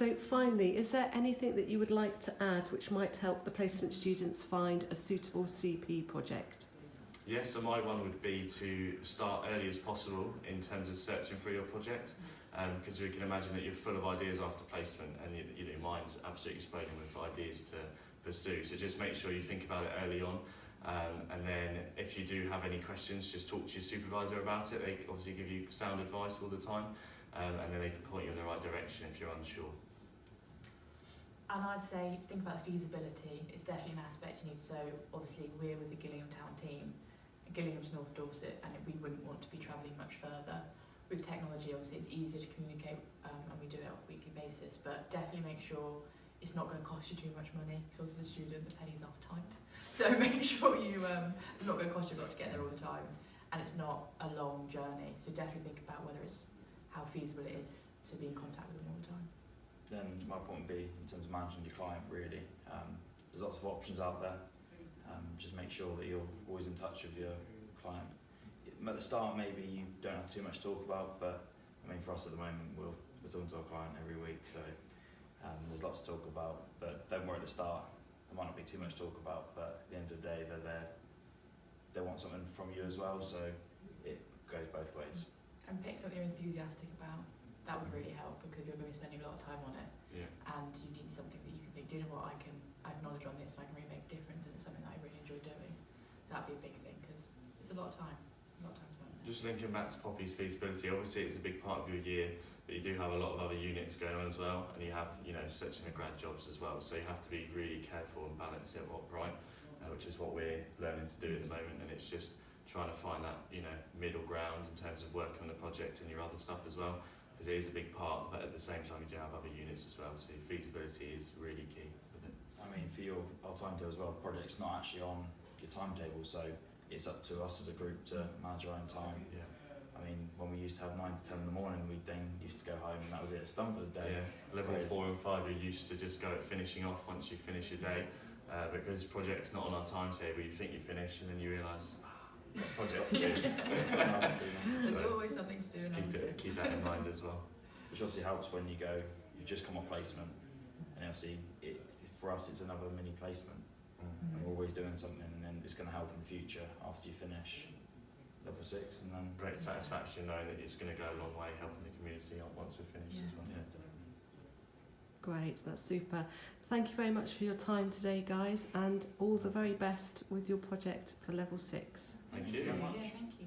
So finally, is there anything that you would like to add which might help the placement students find a suitable CP project? Yes, so my one would be to start early as possible in terms of searching for your project, because we can imagine that you're full of ideas after placement and your mind's absolutely exploding with ideas to pursue. So just make sure you think about it early on, and then if you do have any questions, just talk to your supervisor about it. They obviously give you sound advice all the time, and then they can point you in the right direction if you're unsure. And I'd say think about feasibility. It's definitely an aspect you need. So obviously we're with the Gillingham Town team. Gillingham's North Dorset, and we wouldn't want to be travelling much further. With technology, obviously, it's easier to communicate, and we do it on a weekly basis. But definitely make sure it's not going to cost you too much money. Because as a student, the pennies are tight. So make sure it's not going to cost you a lot to get there all the time, and it's not a long journey. So definitely think about how feasible it is to be in contact with them all the time. Then my point would be in terms of managing your client. Really, there's lots of options out there. Just make sure that you're always in touch with your client. At the start, maybe you don't have too much to talk about, but I mean, for us at the moment, we're talking to our client every week, so there's lots to talk about. But don't worry at the start, there might not be too much to talk about, but at the end of the day, they're there. They want something from you as well, so it goes both ways. And pick something you're enthusiastic about. That would really help because you're going to be spending a lot of time on it. Yeah. And you need something that you can think, do you know what, I have knowledge on this and I can really make a difference, and it's something that I really enjoy doing. So that'd be a big thing because it's a lot of time spent. Just linking back to Poppy's feasibility, obviously it's a big part of your year, but you do have a lot of other units going on as well, and you have, searching for grad jobs as well, so you have to be really careful and balance it right, which is what we're learning to do at the moment, and it's just trying to find that, middle ground in terms of working on the project and your other stuff as well, because it is a big part, but at the same time you do have other units as well, so your feasibility is really key with it. I mean, for our timetable as well, the project's not actually on your timetable, so it's up to us as a group to manage our own time. Yeah. I mean, when we used to have 9 to 10 in the morning, we then used to go home and that was it, it's done for the day. Yeah. Level 4 and 5 are used to just go at finishing off once you finish your day, because project's not on our timetable, you think you finish and then you realise, project's due. There's always something to do. Keep that in mind as well. Which obviously helps when you've just come off placement, and obviously for us it's another mini placement, and we're always doing something, and then it's going to help in the future after you finish level 6, and then great satisfaction knowing that it's going to go a long way helping the community once we're finished as well. Yeah. Great, that's super. Thank you very much for your time today, guys, and all the very best with your project for level 6. Thank you. Yeah, thank you.